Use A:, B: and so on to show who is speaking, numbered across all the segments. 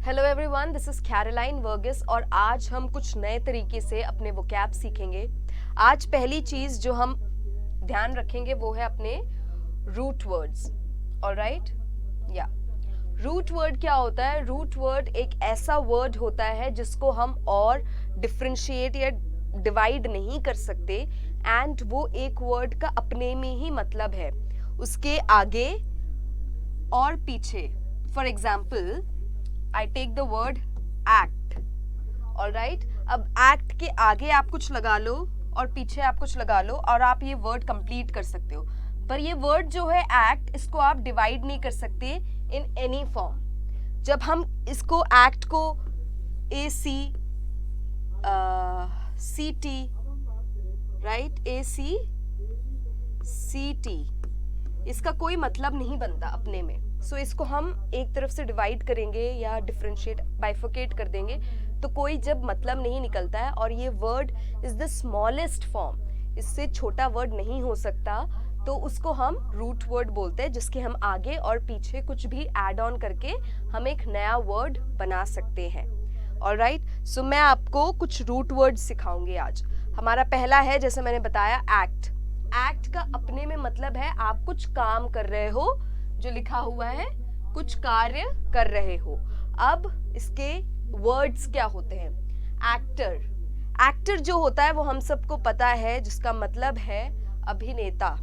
A: Hello everyone, this is Caroline Varghese और आज हम कुछ नए तरीके से अपने वोकैब सीखेंगे। आज पहली चीज जो हम ध्यान रखेंगे वो है अपने रूट वर्ड्स। ऑलराइट, या रूट वर्ड क्या होता है? रूट वर्ड एक ऐसा वर्ड होता है जिसको हम और डिफरेंशिएट या डिवाइड नहीं कर सकते एंड वो एक वर्ड का अपने में ही मतलब है, उसके आगे और पीछे। For example, I take the word act, alright? अब act के आगे आप कुछ लगा लो और पीछे आप कुछ लगा लो और आप ये वर्ड कंप्लीट कर सकते हो। पर ये वर्ड जो है act, इसको आप डिवाइड नहीं कर सकते इन एनी फॉर्म। जब हम इसको act को ACCT, राइट, ACCT, इसका कोई मतलब नहीं बनता अपने में। सो इसको हम एक तरफ से डिवाइड करेंगे या डिफरेंशिएट बाइफोकेट कर देंगे तो कोई जब मतलब नहीं निकलता है। और ये word is the smallest form, इससे छोटा वर्ड नहीं हो सकता, तो उसको हम रूट वर्ड बोलते हैं, जिसके हम आगे और पीछे कुछ भी ऐड ऑन करके हम एक नया वर्ड बना सकते हैं। ऑलराइट, सो मैं आपको कुछ रूट वर्ड सिखाऊंगी आज। हमारा पहला है, जैसे मैंने बताया, एक्ट। एक्ट का अपने में मतलब है आप कुछ काम कर रहे हो, जो लिखा हुआ है कुछ कार्य कर रहे हो। अब इसके वर्ड्स क्या होते हैं? एक्टर। एक्टर जो होता है वो हम सबको पता है, जिसका मतलब है अभिनेता।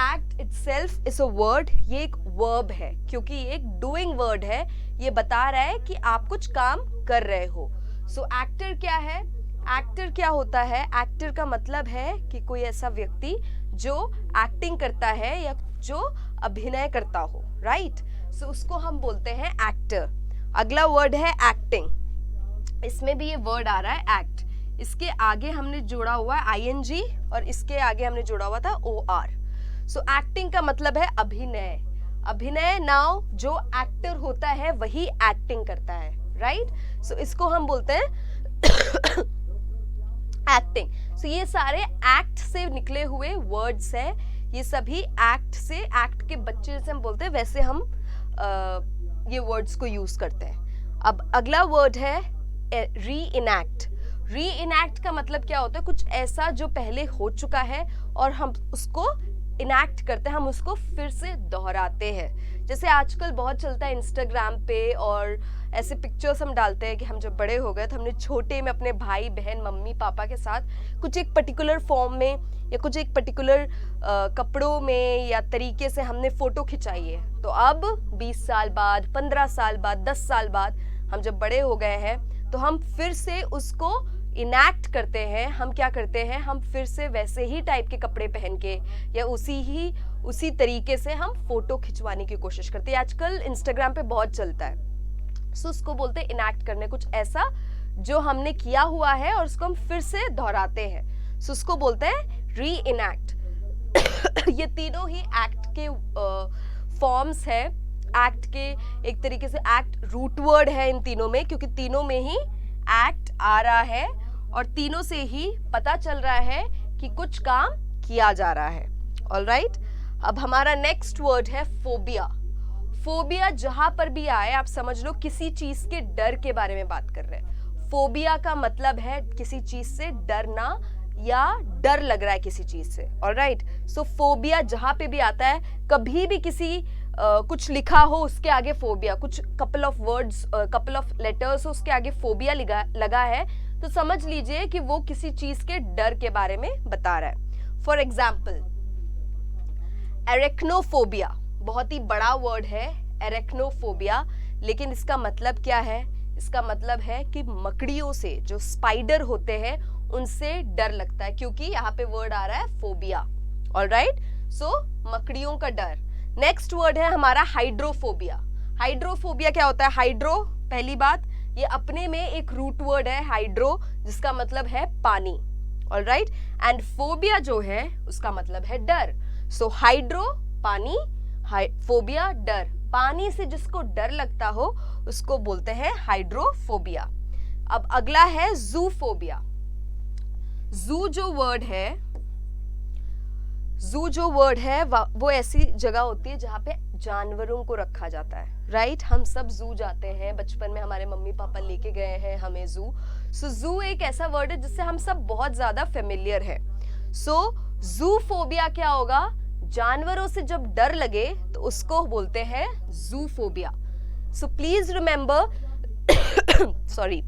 A: Act itself is a word, ये एक वर्ब है क्योंकि ये एक डूइंग वर्ड है, ये बता रहा है कि आप कुछ काम कर रहे हो। सो एक्टर क्या है? एक्टर क्या होता है? एक्टर का मतलब है कि कोई ऐसा व्यक्ति जो एक्टिंग करता है या जो अभिनय करता हो, राइट? सो उसको हम बोलते हैं एक्टर। अगला वर्ड है एक्टिंग। इसमें भी ये वर्ड आ रहा है एक्ट, इसके आगे हमने जोड़ा हुआ है आईएनजी और इसके आगे हमने जोड़ा हुआ था ओआर। सो एक्टिंग का मतलब है अभिनय। अभिनय नाउ जो एक्टर होता है वही एक्टिंग करता है, राइट? सो इसको हम बोलते हैं एक्टिंग। सो ये सारे एक्ट से निकले हुए वर्ड्स हैं, ये सभी एक्ट से, एक्ट के बच्चे जैसे हम बोलते हैं वैसे हम ये वर्ड्स को यूज करते हैं। अब अगला वर्ड है री इनैक्ट। री इनैक्ट का मतलब क्या होता है? कुछ ऐसा जो पहले हो चुका है और हम उसको इनैक्ट करते हैं, हम उसको फिर से दोहराते हैं। जैसे आजकल बहुत चलता है इंस्टाग्राम पे, और ऐसे पिक्चर्स हम डालते हैं कि हम जब बड़े हो गए तो हमने छोटे में अपने भाई बहन मम्मी पापा के साथ कुछ एक पर्टिकुलर फॉर्म में या कुछ एक पर्टिकुलर कपड़ों में या तरीके से हमने फ़ोटो खिंचाई है। तो अब 20 साल बाद, 15 साल बाद, 10 साल बाद हम जब बड़े हो गए हैं तो हम फिर से उसको इनैक्ट करते हैं। हम क्या करते हैं? हम फिर से वैसे ही टाइप के कपड़े पहन के या उसी तरीके से हम फ़ोटो खिंचवाने की कोशिश करते हैं। आजकल इंस्टाग्राम पे बहुत चलता है। सो उसको बोलते हैं इनैक्ट करने, कुछ ऐसा जो हमने किया हुआ है और उसको हम फिर से दोहराते हैं। सो उसको बोलते हैं री इनैक्ट। ये तीनों ही एक्ट के फॉर्म्स है। एक्ट के एक तरीके से एक्ट रूट वर्ड है इन तीनों में, क्योंकि तीनों में ही एक्ट आ रहा है और तीनों से ही पता चल रहा है कि कुछ काम किया जा रहा है। ऑलराइट, अब हमारा नेक्स्ट वर्ड है फोबिया। फोबिया जहां पर भी आए आप समझ लो किसी चीज के डर के बारे में बात कर रहे हैं। फोबिया का मतलब है किसी चीज से डरना या डर लग रहा है किसी चीज से। ऑलराइट, सो फोबिया जहां पे भी आता है, कभी भी किसी कुछ लिखा हो उसके आगे फोबिया, कुछ couple of words, couple of letters हो उसके आगे फोबिया लगा है, तो समझ लीजिए कि वो किसी चीज के डर के बारे में बता रहा है। फॉर एग्जाम्पल, एरेक्नोफोबिया बहुत ही बड़ा वर्ड है, एरेक्नोफोबिया, लेकिन इसका मतलब क्या है? इसका मतलब है कि मकड़ियों से, जो स्पाइडर होते हैं, उनसे डर लगता है, क्योंकि यहाँ पे वर्ड आ रहा है फोबिया। ऑलराइट, सो मकड़ियों का डर। नेक्स्ट वर्ड है हमारा हाइड्रोफोबिया। हाइड्रोफोबिया क्या होता है? हाइड्रो, पहली बात, ये अपने में एक रूट वर्ड है हाइड्रो, जिसका मतलब है पानी। ऑलराइट, एंड फोबिया जो है उसका मतलब है डर। सो हाइड्रो पानी, फोबिया डर। पानी से जिसको डर लगता हो उसको बोलते हैं हाइड्रोफोबिया। अब अगला है जूफोबिया। जू जो वर्ड है, जू जो वर्ड है वो ऐसी जगह होती है जहाँ पे जानवरों को रखा जाता है, राइट? हम सब जू जाते हैं, बचपन में हमारे मम्मी पापा लेके गए हैं हमें जू। सो जू एक ऐसा वर्ड है जिससे हम सब बहुत ज्यादा फेमिलियर है। सो जू फोबिया क्या होगा? जानवरों से जब डर लगे तो उसको बोलते हैं जू phobia. So please remember sorry,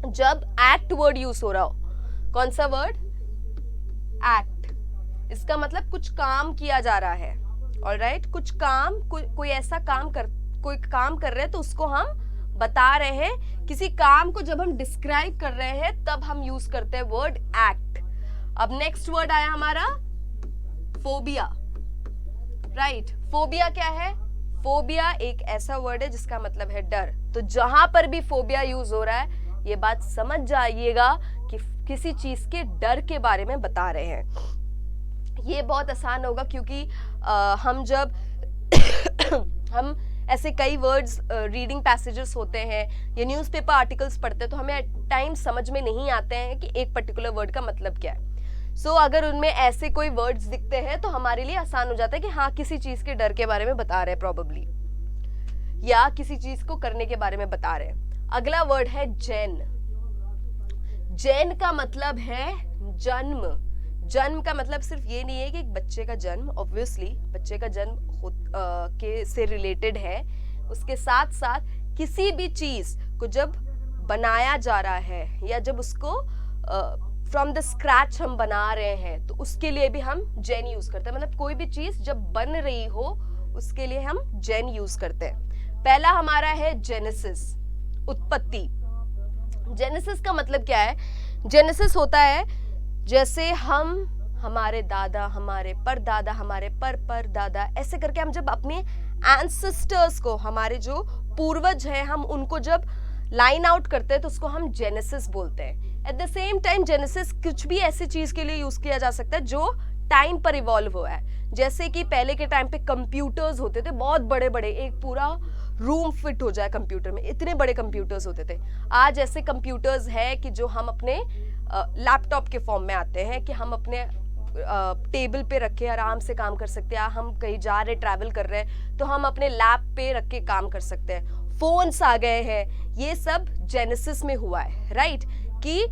A: जब एक्ट वर्ड यूज हो रहा हो, कौन सा वर्ड? एक्ट। इसका मतलब कुछ काम किया जा रहा है, ऑलराइट? कुछ काम, कोई ऐसा काम कर रहे हैं तो उसको हम बता रहे हैं। किसी काम को जब हम डिस्क्राइब कर रहे हैं तब हम यूज करते हैं वर्ड एक्ट। अब नेक्स्ट वर्ड आया हमारा फोबिया, राइट? फोबिया क्या है? फोबिया एक ऐसा वर्ड है जिसका मतलब है डर। तो जहां पर भी फोबिया यूज हो रहा है, ये बात समझ जाइएगा कि किसी चीज के डर के बारे में बता रहे हैं। ये बहुत आसान होगा क्योंकि हम जब हम ऐसे कई वर्ड्स रीडिंग पैसेजेस होते हैं या न्यूज़पेपर आर्टिकल्स पढ़ते हैं तो हमें टाइम समझ में नहीं आते हैं कि एक पर्टिकुलर वर्ड का मतलब क्या है। सो अगर उनमें ऐसे कोई वर्ड्स दिखते हैं तो हमारे लिए आसान हो जाता है कि हाँ, किसी चीज़ के डर के बारे में बता रहे हैं प्रोबेबली, या किसी चीज़ को करने के बारे में बता रहे हैं। अगला वर्ड है जैन। जैन का मतलब है जन्म। जन्म का मतलब सिर्फ ये नहीं है कि एक बच्चे का जन्म, ऑब्वियसली बच्चे का जन्म के से रिलेटेड है, उसके साथ साथ किसी भी चीज को जब बनाया जा रहा है या जब उसको फ्रॉम द स्क्रैच हम बना रहे हैं तो उसके लिए भी हम जैन यूज करते हैं। मतलब कोई भी चीज जब बन रही हो उसके लिए हम जैन यूज करते हैं। पहला हमारा है जेनेसिस, उत्पत्ति। जेनेसिस का मतलब क्या है? जेनेसिस होता है जैसे हम, हमारे दादा, हमारे परदादा, हमारे परदादा, ऐसे करके हम जब अपने एंसेस्टर्स को, हमारे जो पूर्वज हैं, हम उनको जब लाइन आउट करते हैं तो उसको हम जेनेसिस बोलते हैं। At the same time genesis कुछ भी ऐसी चीज के लिए यूज किया जा सकता है जो टाइम पर इवॉल्व हुआ है। जैसे कि पहले के टाइम पे कंप्यूटर्स होते थे, बहुत बड़े बड़े, एक पूरा रूम फिट हो जाए कंप्यूटर में, इतने बड़े कंप्यूटर्स होते थे। आज ऐसे कंप्यूटर्स है कि जो हम अपने लैपटॉप के फॉर्म में आते हैं कि हम अपने टेबल पे रख के आराम से काम कर सकते हैं। हम कहीं जा रहे, ट्रैवल कर रहे हैं तो हम अपने लैप पे रख के काम कर सकते हैं। फोन्स आ गए हैं, ये सब जेनेसिस में हुआ है, राइट? कि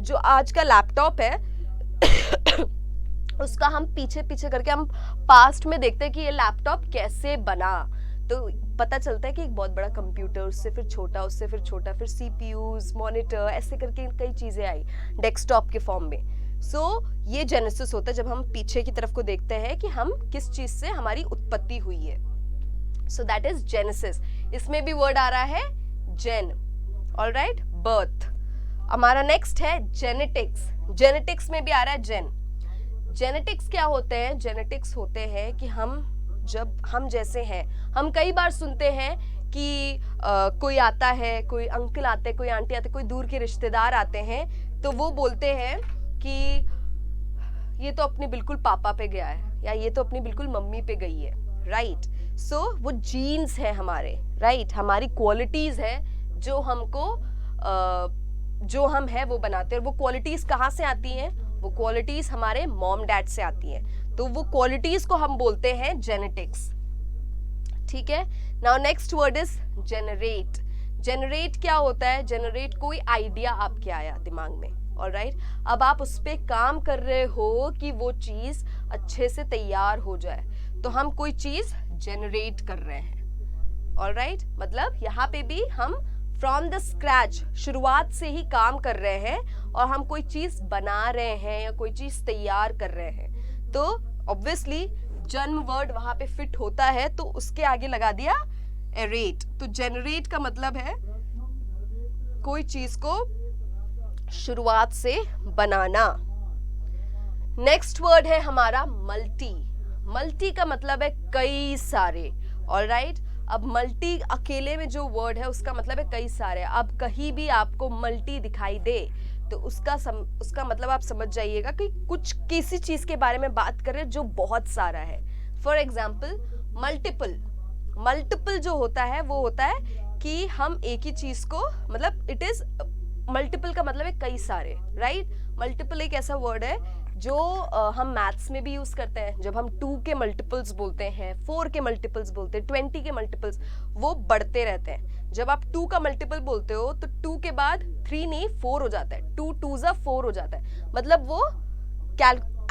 A: जो आज का लैपटॉप है उसका हम पीछे पीछे करके हम पास्ट में देखते हैं कि ये लैपटॉप कैसे बना, तो पता चलता है कि एक बहुत बड़ा कंप्यूटर, उससे फिर छोटा, उससे फिर छोटा, फिर सीपीयूज, मॉनिटर, ऐसे करके कई चीजें आई डेस्कटॉप के फॉर्म में। सो ये जेनेसिस होता है जब हम पीछे की तरफ को देखते हैं कि हम किस चीज से हमारी उत्पत्ति हुई है। So that is genesis. इसमें भी वर्ड आ रहा है जेन, ऑलराइट, बर्थ। हमारा नेक्स्ट है जेनेटिक्स। जेनेटिक्स में भी आ रहा है जेन। जेनेटिक्स क्या होते हैं? जेनेटिक्स होते हैं कि हम जब हम जैसे हैं, हम कई बार सुनते हैं कि कोई आता है, कोई अंकल आते हैं, कोई आंटी आते हैं, कोई दूर के रिश्तेदार आते हैं तो वो बोलते हैं कि ये तो अपने बिल्कुल पापा पे गया है या ये तो अपनी बिल्कुल मम्मी पे गई है, राइट? सो वो जीन्स है हमारे, राइट? हमारी क्वालिटीज है जो हमको जो हम है वो बनाते हैं। और वो क्वालिटीज कहाँ से आती हैं? वो क्वालिटीज हमारे मॉम डैड से आती हैं, तो वो क्वालिटीज को हम बोलते हैं जेनेटिक्स, ठीक है? Now next word is generate. Generate क्या होता है? जेनरेट कोई आइडिया आपके आया दिमाग में, ऑलराइट? अब आप उस पे काम कर रहे हो कि वो चीज अच्छे से तैयार हो जाए, तो हम कोई चीज जेनरेट कर रहे हैं, ऑलराइट? मतलब यहाँ पे भी हम फ्रॉम द स्क्रैच, शुरुआत से ही काम कर रहे हैं और हम कोई चीज बना रहे हैं या कोई चीज तैयार कर रहे हैं। तो ऑब्वियसली जन्म वर्ड वहां पे फिट होता है, तो उसके आगे लगा दिया एरेट। तो जेनरेट का मतलब है कोई चीज को शुरुआत से बनाना। नेक्स्ट वर्ड है हमारा मल्टी। मल्टी का मतलब है कई सारे, ऑलराइट? अब मल्टी अकेले में जो वर्ड है उसका मतलब है कई सारे। अब कहीं भी आपको मल्टी दिखाई दे तो उसका मतलब आप समझ जाइएगा कि कुछ किसी चीज के बारे में बात कर रहे हैं जो बहुत सारा है। For example multiple. मल्टीपल जो होता है वो होता है कि हम एक ही चीज को, मतलब इट इज मल्टीपल का मतलब है कई सारे, राइट? मल्टीपल एक ऐसा वर्ड है जो हम मैथ्स में भी यूज करते हैं। जब हम 2 के मल्टीपल्स बोलते हैं, 4 के मल्टीपल्स बोलते हैं, 20 के मल्टीपल्स, वो बढ़ते रहते हैं। जब आप 2 का मल्टीपल बोलते हो तो 2 के बाद 3 नहीं 4 हो जाता है, 2 2 जा 4 हो जाता है, मतलब वो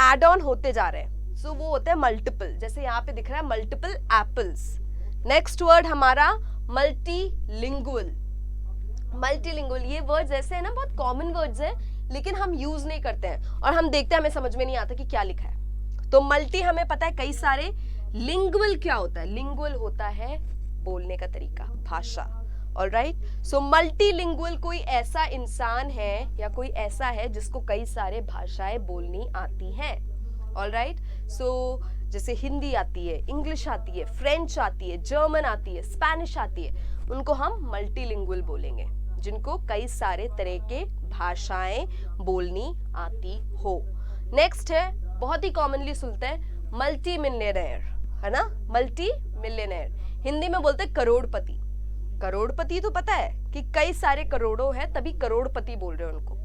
A: एड ऑन होते जा रहे हैं। सो वो होता है मल्टीपल। जैसे यहाँ पे दिख रहा है मल्टीपल एप्पल्स। नेक्स्ट वर्ड हमारा मल्टीलिंगुअल। मल्टीलिंगुअल, ये वर्ड्स ऐसे है ना, बहुत कॉमन वर्ड्स हैं लेकिन हम यूज नहीं करते हैं और हम देखते हैं हमें समझ में नहीं आता कि क्या लिखा है। तो मल्टी हमें पता है कई सारे। लिंगुअल क्या होता है? लिंगुअल होता है बोलने का तरीका, भाषा। ऑलराइट, सो मल्टीलिंगुअल कोई ऐसा इंसान है या कोई ऐसा है जिसको कई सारे भाषाएं बोलनी आती हैं। ऑलराइट, सो जैसे हिंदी आती है, इंग्लिश आती है, फ्रेंच आती है, जर्मन आती है, स्पेनिश आती है, उनको हम मल्टीलिंगुअल बोलेंगे, जिनको कई सारे तरह के भाषाएं बोलनी आती हो। नेक्स्ट है, बहुत ही कॉमनली सुनते हैं, मल्टी मिलियनेयर, है ना, मल्टी मिलियनेयर। हिंदी में बोलते हैं करोड़पति। करोड़पति तो पता है कि कई सारे करोड़ों हैं, तभी करोड़पति बोल रहे हैं उनको।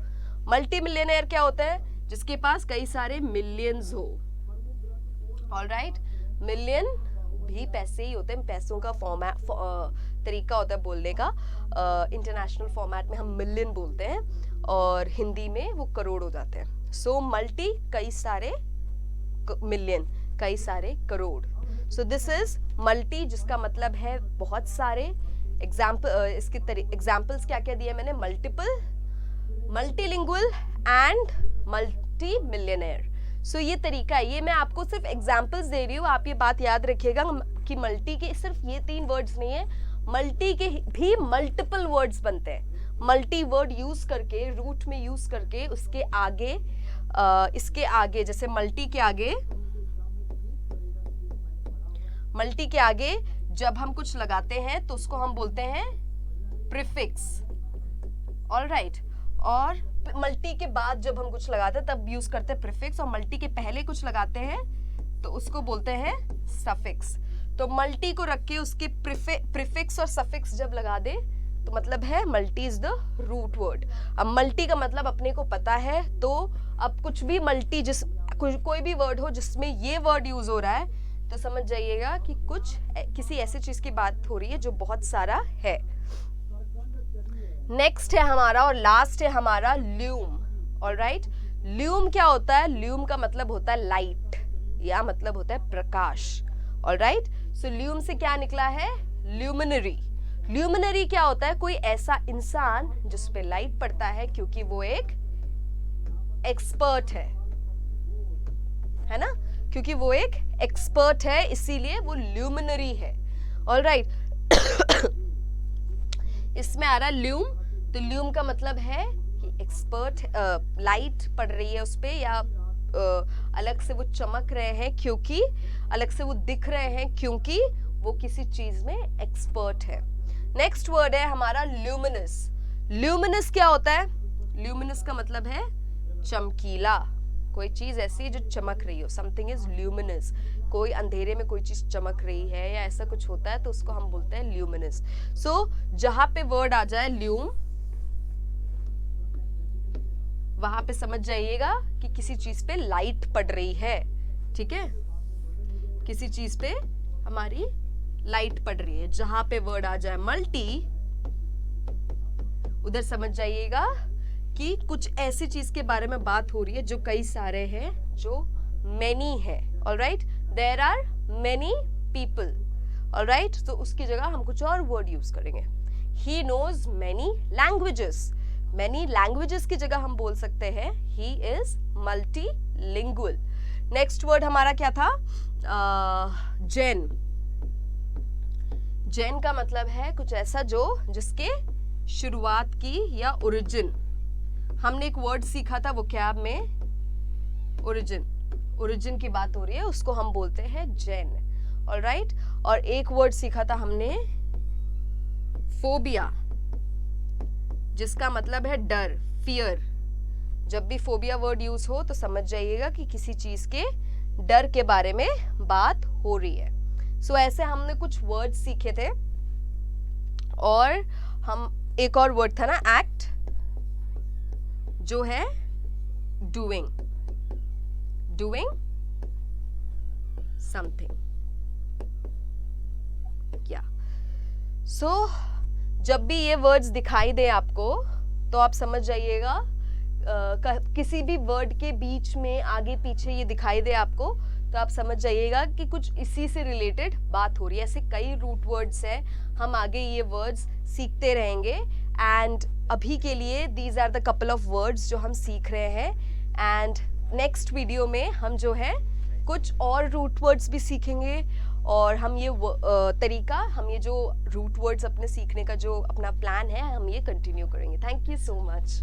A: मल्टी मिलियनेयर क्या होता है? जिसके पास कई सारे मिलियंस हो। ऑलराइट, मिलियन भी पैसे ही होते हैं, पैसों का फॉर्मेट तरीका होता है बोलने का। इंटरनेशनल फॉर्मेट में हम मिलियन बोलते हैं और हिंदी में वो करोड़ हो जाते हैं। सो मल्टी कई सारे, मिलियन कई सारे crore. So this is multi, जिसका मतलब है बहुत सारे। इसके एग्जाम्पल्स क्या क्या दिए मैंने? Multiple, multilingual and multimillionaire. So ये तरीका है, ये मैं आपको सिर्फ एग्जाम्पल्स दे रही हूँ। आप ये बात याद रखिएगा कि मल्टी के सिर्फ ये 3 वर्ड्स नहीं है, मल्टी के भी मल्टीपल वर्ड्स बनते हैं। मल्टी वर्ड यूज करके, रूट में यूज करके, उसके आगे इसके आगे, जैसे मल्टी के आगे जब हम कुछ लगाते हैं तो उसको हम बोलते हैं प्रीफिक्स। ऑलराइट, और मल्टी के बाद जब हम कुछ लगाते हैं तब यूज करते हैं प्रीफिक्स, और मल्टी के पहले कुछ लगाते हैं तो उसको बोलते हैं सफिक्स। तो मल्टी को रख के उसके प्रीफिक्स और सफिक्स जब लगा दे तो मतलब है multi is the root word. अब मल्टी का मतलब अपने को पता है, तो अब कुछ भी मल्टी, कोई भी वर्ड हो जिसमें ये वर्ड यूज हो रहा है तो समझ जाइएगा कि किसी ऐसी चीज की बात हो रही है जो बहुत सारा है। नेक्स्ट है हमारा और लास्ट है हमारा ल्यूम। ऑलराइट, ल्यूम क्या होता है? ल्यूम का मतलब होता है लाइट, या मतलब होता है प्रकाश। ऑलराइट, सो ल्यूम से क्या निकला है? ल्यूमिनरी। ल्यूमिनरी क्या होता है? कोई ऐसा इंसान जिस पे लाइट पड़ता है, क्योंकि वो एक एक्सपर्ट है ना, क्योंकि वो एक एक्सपर्ट है इसीलिए वो ल्यूमिनरी है। ऑलराइट, इसमें आ रहा है ल्यूम, तो ल्यूम का मतलब है कि एक्सपर्ट, लाइट पड़ रही है उस पे, या अलग से वो चमक रहे हैं, क्योंकि अलग से वो दिख रहे हैं क्योंकि वो किसी चीज में एक्सपर्ट है। नेक्स्ट वर्ड है हमारा ल्यूमिनस। ल्यूमिनस क्या होता है? ल्यूमिनस का मतलब है चमकीला, कोई चीज ऐसी जो चमक रही हो, समथिंग इज ल्यूमिनस। कोई अंधेरे में कोई चीज चमक रही है या ऐसा कुछ होता है तो उसको हम बोलते हैं ल्यूमिनस। सो जहां पे वर्ड आ जाए ल्यूम, वहां पे समझ जाइएगा कि किसी चीज पे लाइट पड़ रही है। ठीक है, किसी चीज पे हमारी लाइट पड़ रही है। जहां पे वर्ड आ जाए मल्टी, उधर समझ जाइएगा कि कुछ ऐसी चीज के बारे में बात हो रही है जो कई सारे हैं, जो मेनी है। Alright, there are many people. Alright, तो उसकी जगह हम कुछ और वर्ड यूज करेंगे। He knows many languages. Many languages की जगह हम बोल सकते हैं he is multilingual. Next word हमारा क्या था? जेन। जेन का मतलब है कुछ ऐसा जो जिसके शुरुआत की या ओरिजिन। हमने एक वर्ड सीखा था वो क्या में? ओरिजिन। ओरिजिन की बात हो रही है, उसको हम बोलते हैं जेन। ऑलराइट, और एक वर्ड सीखा था हमने फोबिया, जिसका मतलब है डर, फियर। जब भी फोबिया वर्ड यूज हो तो समझ जाइएगा कि किसी चीज के डर के बारे में बात हो रही है। सो ऐसे हमने कुछ वर्ड सीखे थे, और हम एक और वर्ड था ना एक्ट, जो है doing, doing something. Yeah. So जब भी ये वर्ड्स दिखाई दे आपको तो आप समझ जाइएगा, किसी भी वर्ड के बीच में आगे पीछे ये दिखाई दे आपको तो आप समझ जाइएगा कि कुछ इसी से रिलेटेड बात हो रही है. ऐसे कई रूट वर्ड्स हैं, हम आगे ये वर्ड्स सीखते रहेंगे. एंड अभी के लिए these are the couple of words जो हम सीख रहे हैं. एंड नेक्स्ट वीडियो में हम जो है कुछ और रूट वर्ड्स भी सीखेंगे और हम ये तरीका, हम ये जो रूट वर्ड्स अपने सीखने का जो अपना प्लान है, हम ये कंटिन्यू करेंगे. Thank you so much.